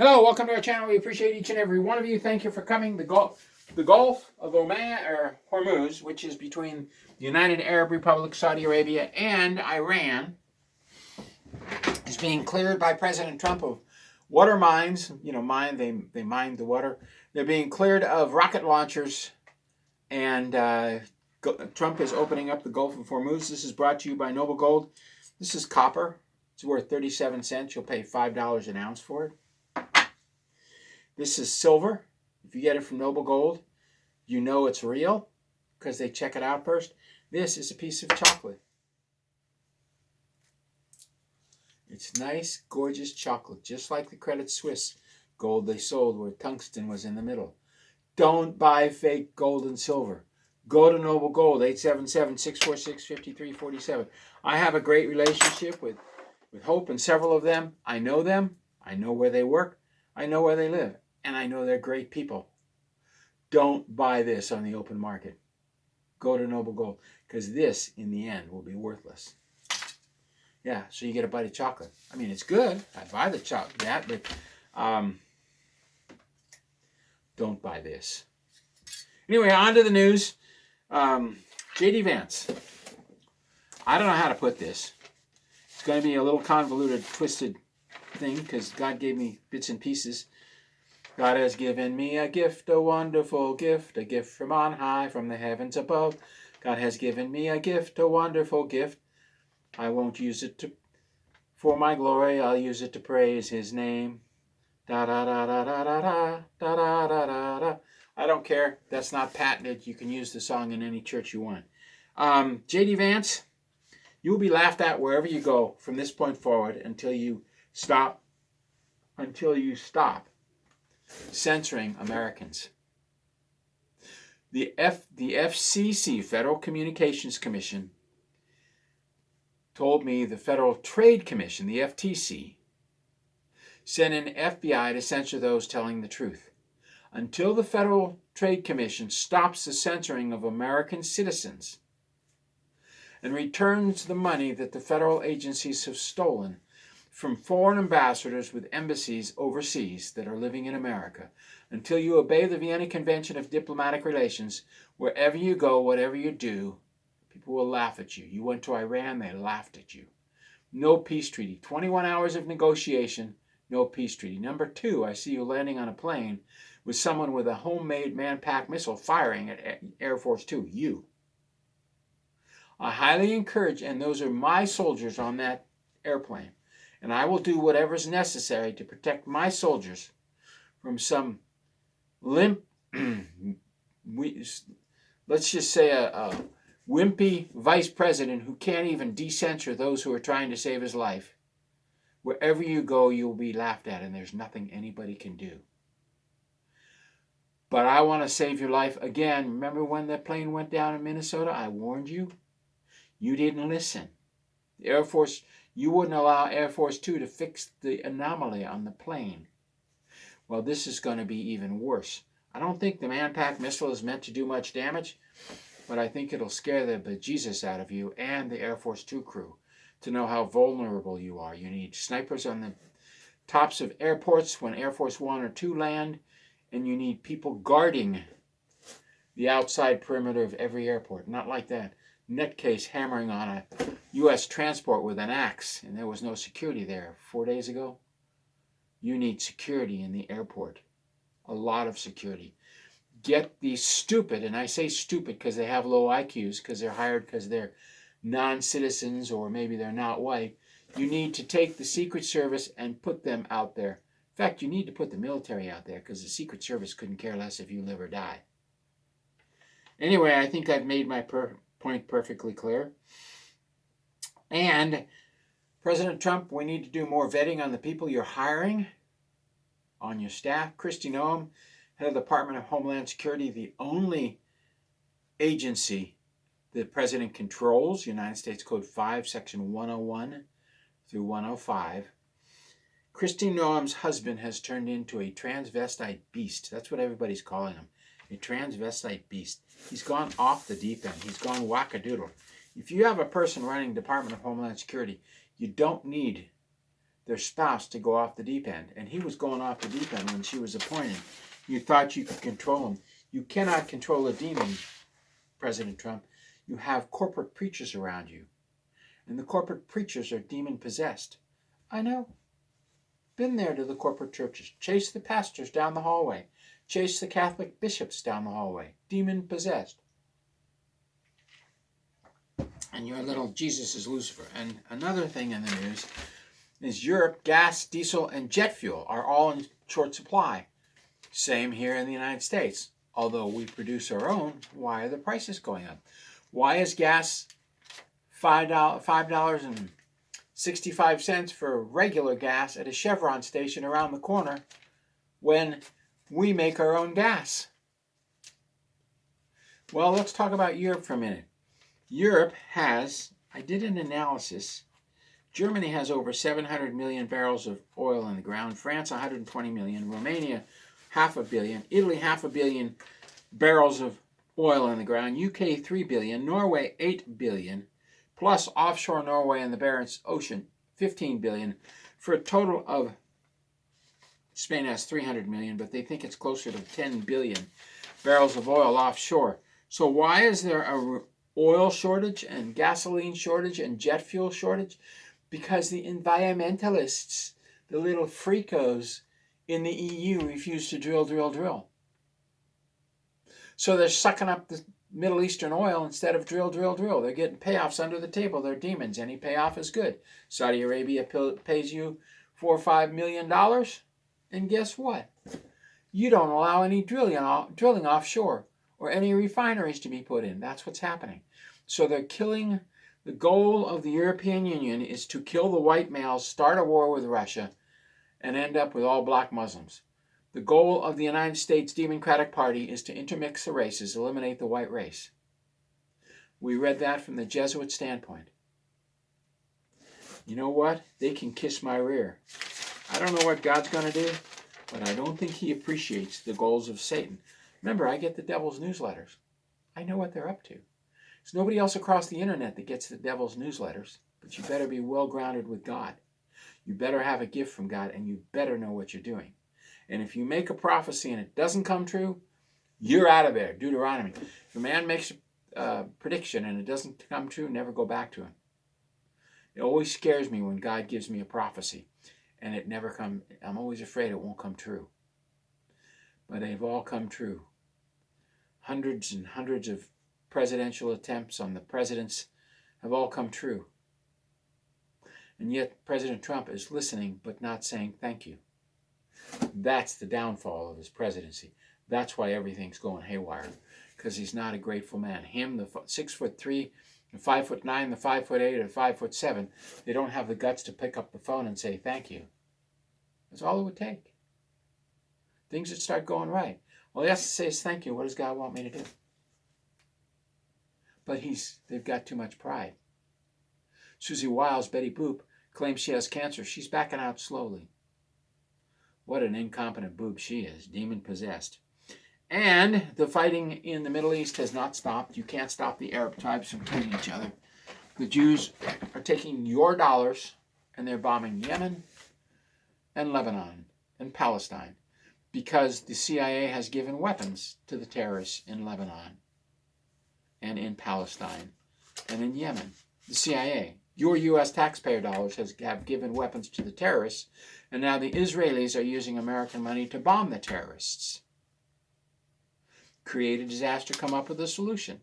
Hello, welcome to our channel. We appreciate each and every one of you. Thank you for coming. The Gulf of Oman, or Hormuz, which is between the United Arab Republic, Saudi Arabia, and Iran, is being cleared by President Trump of water mines. You know, they mine the water. They're being cleared of rocket launchers, and Trump is opening up the Gulf of Hormuz. This is brought to you by Noble Gold. This is copper. It's worth 37 cents. You'll pay $5 an ounce for it. This is silver. If you get it from Noble Gold, you know it's real because they check it out first. This is a piece of chocolate. It's nice, gorgeous chocolate, just like the Credit Suisse gold they sold where tungsten was in the middle. Don't buy fake gold and silver. Go to Noble Gold, 877-646-5347. I have a great relationship with Hope and several of them. I know them. I know where they work. I know where they live. And I know they're great people. Don't buy this on the open market. Go to Noble Gold, because this, in the end, will be worthless. Yeah, so you get a bite of chocolate. I mean, it's good. I buy the chocolate, but don't buy this. Anyway, on to the news. J.D. Vance. I don't know how to put this. It's going to be a little convoluted, twisted thing, because God gave me bits and pieces. God has given me a gift, a wonderful gift, a gift from on high, from the heavens above. God has given me a gift, a wonderful gift. I won't use it for my glory. I'll use it to praise His name. Da da da da da da da da da da da da. I don't care. That's not patented. You can use the song in any church you want. J.D. Vance, you will be laughed at wherever you go from this point forward until you stop. Censoring Americans. The FCC, Federal Communications Commission, told me the Federal Trade Commission, the FTC, sent an FBI to censor those telling the truth. Until the Federal Trade Commission stops the censoring of American citizens and returns the money that the federal agencies have stolen from foreign ambassadors with embassies overseas that are living in America, until you obey the Vienna Convention of Diplomatic Relations, wherever you go, whatever you do, people will laugh at you. You went to Iran, they laughed at you. No peace treaty. 21 hours of negotiation, no peace treaty. Number 2, I see you landing on a plane with someone with a homemade man-packed missile firing at Air Force 2. You. I highly encourage, and those are my soldiers on that airplane, and I will do whatever is necessary to protect my soldiers from some limp, let's just say a wimpy vice president who can't even decensor those who are trying to save his life. Wherever you go, you'll be laughed at, and there's nothing anybody can do. But I want to save your life again. Remember when that plane went down in Minnesota? I warned you. You didn't listen. The Air Force, you wouldn't allow Air Force 2 to fix the anomaly on the plane. Well, this is going to be even worse. I don't think the man-packed missile is meant to do much damage, but I think it'll scare the bejesus out of you and the Air Force 2 crew to know how vulnerable you are. You need snipers on the tops of airports when Air Force 1 or 2 land, and you need people guarding the outside perimeter of every airport. Not like that nutcase hammering on a U.S. transport with an axe, and there was no security there 4 days ago. You need security in the airport. A lot of security. Get these stupid, and I say stupid because they have low IQs, because they're hired because they're non-citizens or maybe they're not white. You need to take the Secret Service and put them out there. In fact, you need to put the military out there because the Secret Service couldn't care less if you live or die. Anyway, I think I've made my point perfectly clear. And President Trump, we need to do more vetting on the people you're hiring on your staff. Kristi Noem, head of the Department of Homeland Security, the only agency the president controls, United States Code 5, Section 101 through 105. Kristi Noem's husband has turned into a transvestite beast. That's what everybody's calling him, a transvestite beast. He's gone off the deep end. He's gone wackadoodle. If you have a person running Department of Homeland Security, you don't need their spouse to go off the deep end. And he was going off the deep end when she was appointed. You thought you could control him. You cannot control a demon, President Trump. You have corporate preachers around you. And the corporate preachers are demon-possessed. I know. Been there to the corporate churches. Chase the pastors down the hallway. Chase the Catholic bishops down the hallway. Demon-possessed. And your little Jesus is Lucifer. And another thing in the news is Europe, gas, diesel, and jet fuel are all in short supply. Same here in the United States. Although we produce our own, why are the prices going up? Why is gas $5.65 for regular gas at a Chevron station around the corner when we make our own gas? Well, let's talk about Europe for a minute. Europe has, I did an analysis, Germany has over 700 million barrels of oil in the ground, France 120 million, Romania 500 million, Italy 500 million barrels of oil in the ground, UK 3 billion, Norway 8 billion, plus offshore Norway and the Barents Ocean 15 billion, for a total of, Spain has 300 million, but they think it's closer to 10 billion barrels of oil offshore. So why is there a oil shortage and gasoline shortage and jet fuel shortage? Because the environmentalists, the little freakos in the EU, refuse to drill. So they're sucking up the Middle Eastern oil instead of drill. They're getting payoffs under the table. They're demons. Any payoff is good. Saudi Arabia pays you $4 or $5 million, and guess what? You don't allow any drilling offshore or any refineries to be put in. That's what's happening. So they're killing. The goal of the European Union is to kill the white males, start a war with Russia, and end up with all black Muslims. The goal of the United States Democratic Party is to intermix the races, eliminate the white race. We read that from the Jesuit standpoint. You know what? They can kiss my rear. I don't know what God's going to do, but I don't think he appreciates the goals of Satan. Remember, I get the devil's newsletters. I know what they're up to. There's nobody else across the internet that gets the devil's newsletters, but you better be well grounded with God. You better have a gift from God, and you better know what you're doing. And if you make a prophecy and it doesn't come true, you're out of there. Deuteronomy. If a man makes a prediction and it doesn't come true, never go back to him. It always scares me when God gives me a prophecy and it never comes. I'm always afraid it won't come true. But they've all come true. Hundreds and hundreds of presidential attempts on the presidents have all come true. And yet President Trump is listening but not saying thank you. That's the downfall of his presidency. That's why everything's going haywire, because he's not a grateful man. Him, the 6'3", the 5'9", the 5'8", or 5'7", they don't have the guts to pick up the phone and say thank you. That's all it would take. Things would start going right. All he has to say is thank you. What does God want me to do? But they've got too much pride. Susie Wiles, Betty Boop, claims she has cancer. She's backing out slowly. What an incompetent boob she is, demon-possessed. And the fighting in the Middle East has not stopped. You can't stop the Arab tribes from killing each other. The Jews are taking your dollars and they're bombing Yemen and Lebanon and Palestine because the CIA has given weapons to the terrorists in Lebanon and in Palestine and in Yemen. The CIA, your U.S. taxpayer dollars have given weapons to the terrorists, and now the Israelis are using American money to bomb the terrorists. Create a disaster, come up with a solution.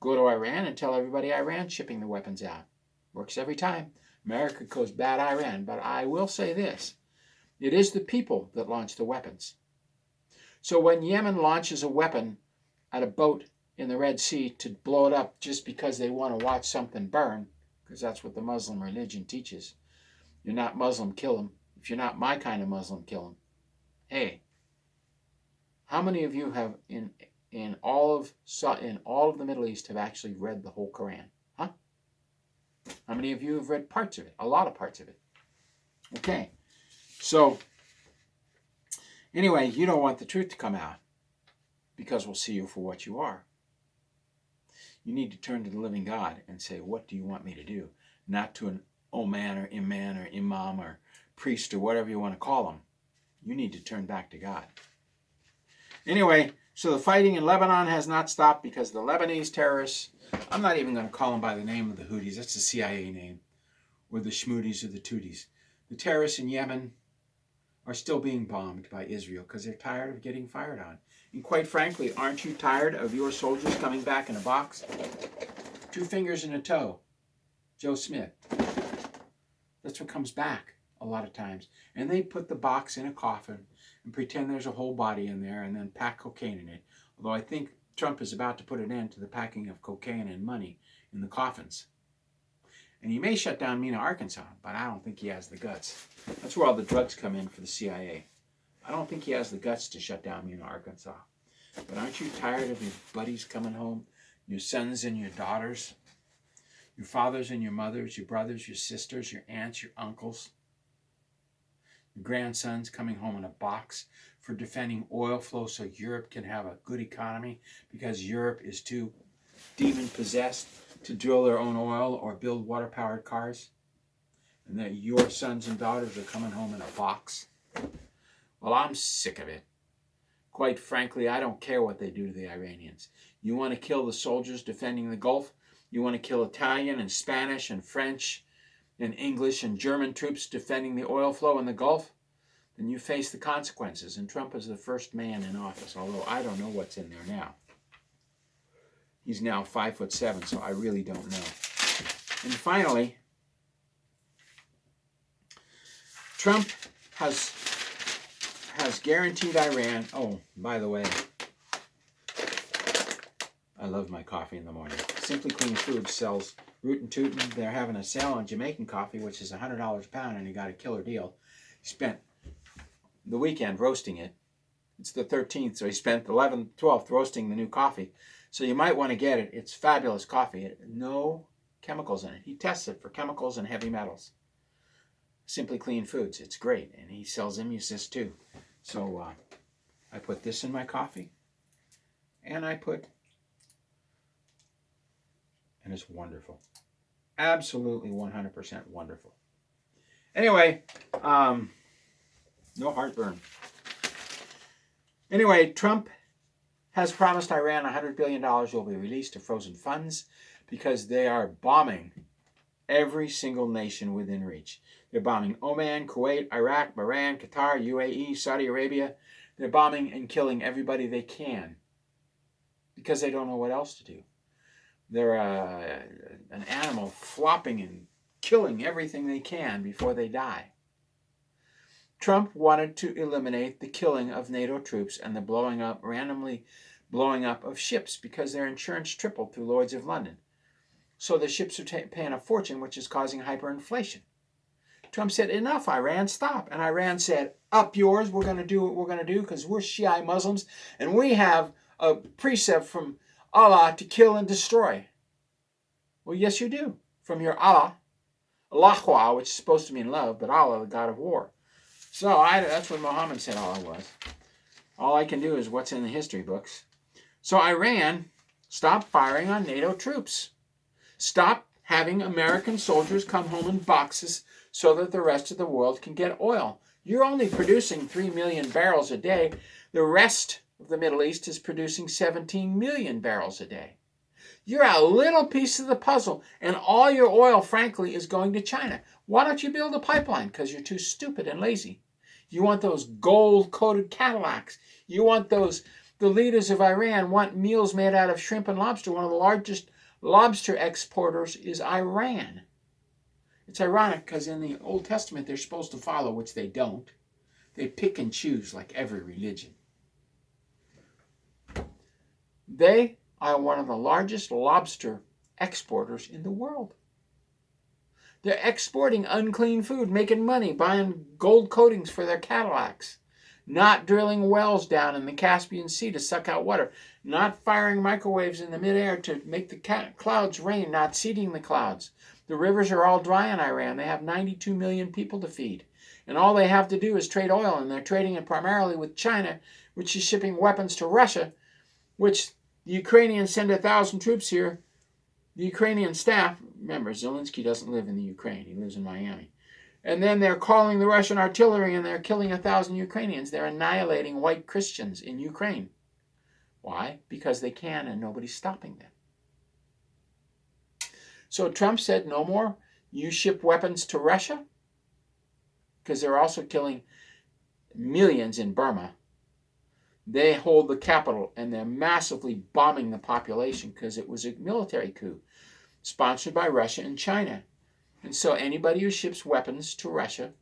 Go to Iran and tell everybody Iran's shipping the weapons out. Works every time. America goes bad Iran, but I will say this. It is the people that launch the weapons. So when Yemen launches a weapon at a boat in the Red Sea to blow it up just because they want to watch something burn, because that's what the Muslim religion teaches. You're not Muslim, kill them. If you're not my kind of Muslim, kill them. Hey, how many of you have in all of the Middle East have actually read the whole Quran? Huh? How many of you have read parts of it? A lot of parts of it. Okay. So anyway, you don't want the truth to come out because we'll see you for what you are. You need to turn to the living God and say, what do you want me to do? Not to an oh man or imam or priest or whatever you want to call them. You need to turn back to God. Anyway, so the fighting in Lebanon has not stopped because the Lebanese terrorists, I'm not even going to call them by the name of the Houthis, that's the CIA name, or the Schmoodies or the Tooties. The terrorists in Yemen are still being bombed by Israel because they're tired of getting fired on. And quite frankly, aren't you tired of your soldiers coming back in a box? 2 fingers and a toe. Joe Smith. That's what comes back a lot of times. And they put the box in a coffin and pretend there's a whole body in there and then pack cocaine in it. Although I think Trump is about to put an end to the packing of cocaine and money in the coffins. And he may shut down Mena, Arkansas, but I don't think he has the guts. That's where all the drugs come in for the CIA. I don't think he has the guts to shut down Mena, Arkansas. But aren't you tired of your buddies coming home? Your sons and your daughters? Your fathers and your mothers, your brothers, your sisters, your aunts, your uncles? Your grandsons coming home in a box for defending oil flow so Europe can have a good economy because Europe is too demon-possessed to drill their own oil or build water-powered cars? And that your sons and daughters are coming home in a box? Well, I'm sick of it. Quite frankly, I don't care what they do to the Iranians. You want to kill the soldiers defending the Gulf? You want to kill Italian and Spanish and French and English and German troops defending the oil flow in the Gulf? Then you face the consequences. And Trump is the first man in office, although I don't know what's in there now. He's now 5'7", so I really don't know. And finally, Trump has guaranteed Iran. Oh, by the way, I love my coffee in the morning. Simply Clean Foods sells Root and Tootin'. They're having a sale on Jamaican coffee, which is $100 a pound, and he got a killer deal. He spent the weekend roasting it. It's the 13th, so he spent 11th, 12th roasting the new coffee. So you might want to get it. It's fabulous coffee. No chemicals in it. He tests it for chemicals and heavy metals. Simply Clean Foods. It's great. And he sells Immusis too. So I put this in my coffee. And it's wonderful. Absolutely 100% wonderful. Anyway, no heartburn. Anyway, Trump has promised Iran $100 billion will be released to frozen funds because they are bombing every single nation within reach. They're bombing Oman, Kuwait, Iraq, Bahrain, Qatar, UAE, Saudi Arabia. They're bombing and killing everybody they can because they don't know what else to do. They're an animal flopping and killing everything they can before they die. Trump wanted to eliminate the killing of NATO troops and the randomly blowing up of ships because their insurance tripled through Lloyd's of London. So the ships are paying a fortune, which is causing hyperinflation. Trump said, enough, Iran, stop. And Iran said, up yours, we're going to do what we're going to do because we're Shiite Muslims and we have a precept from Allah to kill and destroy. Well, yes, you do. From your Allah, Allahwa, which is supposed to mean love, but Allah, the God of war. So that's what Muhammad said Allah was. All I can do is what's in the history books. So Iran, stop firing on NATO troops. Stop having American soldiers come home in boxes so that the rest of the world can get oil. You're only producing 3 million barrels a day. The rest of the Middle East is producing 17 million barrels a day. You're a little piece of the puzzle, and all your oil, frankly, is going to China. Why don't you build a pipeline? Because you're too stupid and lazy. You want those gold-coated Cadillacs. You want the leaders of Iran want meals made out of shrimp and lobster. One of the largest lobster exporters is Iran. It's ironic because in the Old Testament they're supposed to follow, which they don't. They pick and choose like every religion. They are one of the largest lobster exporters in the world. They're exporting unclean food, making money, buying gold coatings for their Cadillacs, not drilling wells down in the Caspian Sea to suck out water, not firing microwaves in the midair to make the clouds rain, not seeding the clouds. The rivers are all dry in Iran. They have 92 million people to feed. And all they have to do is trade oil, and they're trading it primarily with China, which is shipping weapons to Russia, which the Ukrainians send 1,000 troops here. The Ukrainian staff, remember, Zelensky doesn't live in the Ukraine. He lives in Miami. And then they're calling the Russian artillery and they're killing 1,000 Ukrainians. They're annihilating white Christians in Ukraine. Why? Because they can and nobody's stopping them. So Trump said no more. You ship weapons to Russia? Because they're also killing millions in Burma. They hold the capital and they're massively bombing the population because it was a military coup sponsored by Russia and China. And so anybody who ships weapons to Russia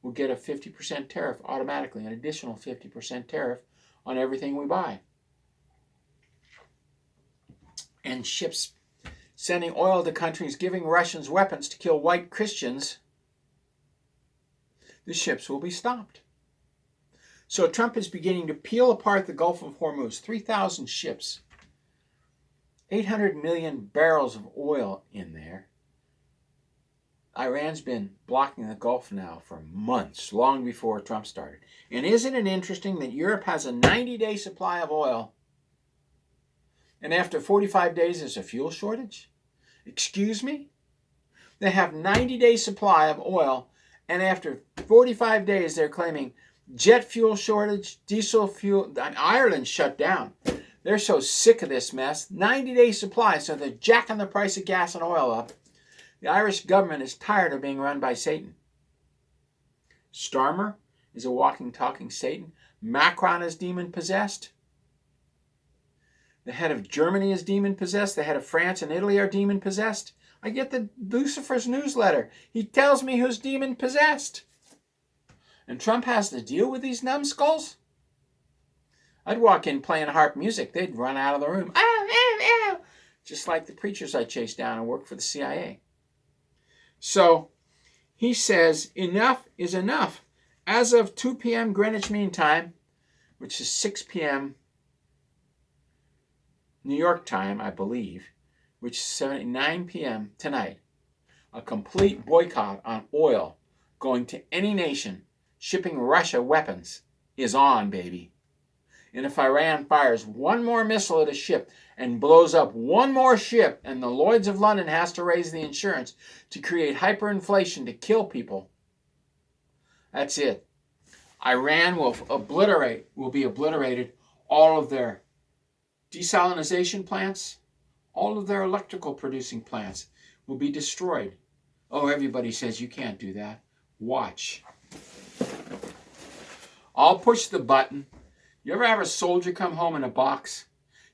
will get a 50% tariff automatically, an additional 50% tariff on everything we buy. And ships sending oil to countries giving Russians weapons to kill white Christians, the ships will be stopped. So Trump is beginning to peel apart the Gulf of Hormuz. 3,000 ships, 800 million barrels of oil in there. Iran's been blocking the Gulf now for months, long before Trump started. And isn't it interesting that Europe has a 90-day supply of oil, and after 45 days there's a fuel shortage? Excuse me? They have 90-day supply of oil, and after 45 days they're claiming jet fuel shortage, diesel fuel. Ireland shut down. They're so sick of this mess. 90-day supply, so they're jacking the price of gas and oil up. The Irish government is tired of being run by Satan. Starmer is a walking, talking Satan. Macron is demon-possessed. The head of Germany is demon-possessed. The head of France and Italy are demon-possessed. I get the Lucifer's newsletter. He tells me who's demon-possessed. And Trump has to deal with these numbskulls? I'd walk in playing harp music. They'd run out of the room. Ow, ow, ow. Just like the preachers I chased down and worked for the CIA. So he says enough is enough. As of 2 p.m. Greenwich Mean Time, which is 6 p.m. New York time, I believe, which is 9 p.m. tonight, a complete boycott on oil going to any nation shipping Russia weapons is on, baby. And if Iran fires one more missile at a ship and blows up one more ship, and the Lloyds of London has to raise the insurance to create hyperinflation to kill people, that's it. Iran will be obliterated. All of their desalination plants, all of their electrical producing plants will be destroyed. Oh, everybody says you can't do that. Watch. I'll push the button. You ever have a soldier come home in a box?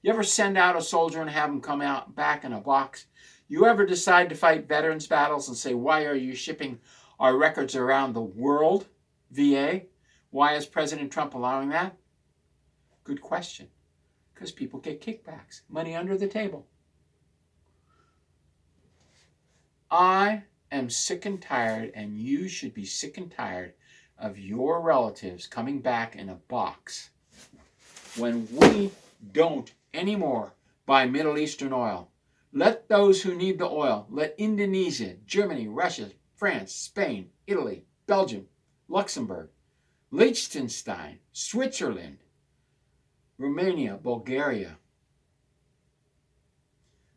You ever send out a soldier and have him come out back in a box? You ever decide to fight veterans battles and say, why are you shipping our records around the world, VA? Why is President Trump allowing that? Good question. Because people get kickbacks, money under the table. I am sick and tired, and you should be sick and tired of your relatives coming back in a box when we don't anymore buy Middle Eastern oil. Let those who need the oil, let Indonesia, Germany, Russia, France, Spain, Italy, Belgium, Luxembourg, Liechtenstein, Switzerland, Romania, Bulgaria,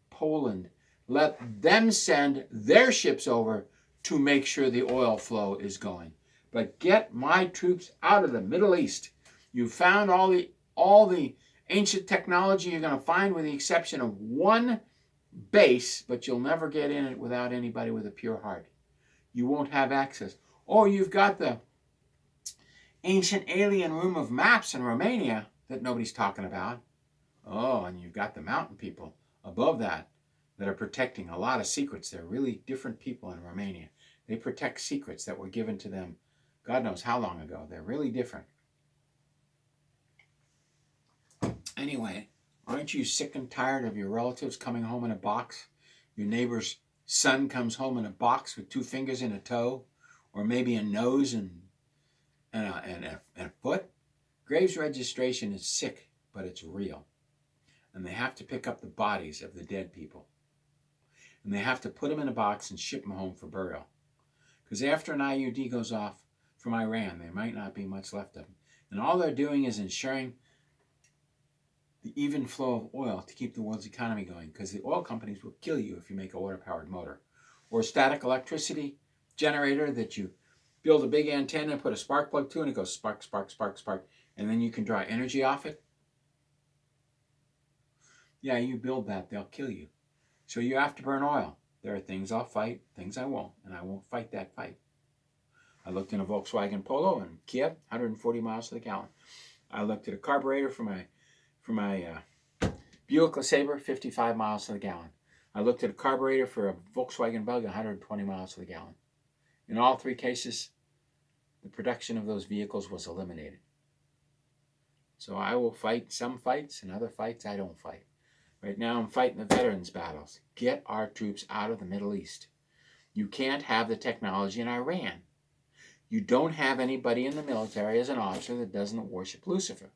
Poland, let them send their ships over to make sure the oil flow is going. But get my troops out of the Middle East. You found all the ancient technology you're going to find, with the exception of one base, but you'll never get in it without anybody with a pure heart. You won't have access. Oh, you've got the ancient alien room of maps in Romania that nobody's talking about. Oh, and you've got the mountain people above that are protecting a lot of secrets. They're really different people in Romania. They protect secrets that were given to them God knows how long ago. They're really different. Anyway, aren't you sick and tired of your relatives coming home in a box? Your neighbor's son comes home in a box with 2 fingers and a toe, or maybe a nose and a foot? Graves registration is sick, but it's real. And they have to pick up the bodies of the dead people. And they have to put them in a box and ship them home for burial. Because after an IUD goes off from Iran, there might not be much left of them. And all they're doing is ensuring the even flow of oil to keep the world's economy going, because the oil companies will kill you if you make a water-powered motor or a static electricity generator that you build a big antenna and put a spark plug to it, and it goes spark, spark, spark, spark, and then you can draw energy off it? Yeah, you build that, they'll kill you. So you have to burn oil. There are things I'll fight, things I won't, and I won't fight that fight. I looked in a Volkswagen Polo in Kiev, 140 miles to the gallon. I looked at a carburetor for my Buick LeSabre, 55 miles to the gallon. I looked at a carburetor for a Volkswagen Bug, 120 miles to the gallon. In all three cases, the production of those vehicles was eliminated. So I will fight some fights, and other fights I don't fight. Right now I'm fighting the veterans' battles. Get our troops out of the Middle East. You can't have the technology in Iran. You don't have anybody in the military as an officer that doesn't worship Lucifer.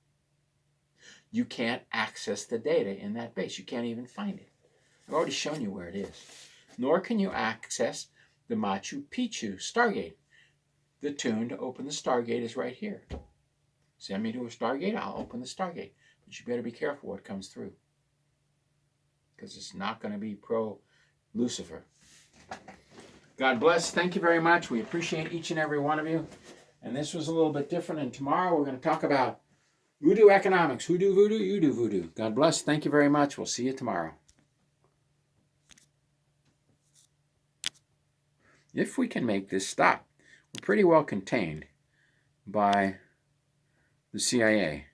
You can't access the data in that base. You can't even find it. I've already shown you where it is. Nor can you access the Machu Picchu Stargate. The tune to open the Stargate is right here. Send me to a Stargate, I'll open the Stargate. But you better be careful what comes through, because it's not going to be pro-Lucifer. God bless. Thank you very much. We appreciate each and every one of you. And this was a little bit different. And tomorrow we're going to talk about voodoo economics. Who do voodoo? You do voodoo. God bless. Thank you very much. We'll see you tomorrow. If we can make this stop, we're pretty well contained by the CIA.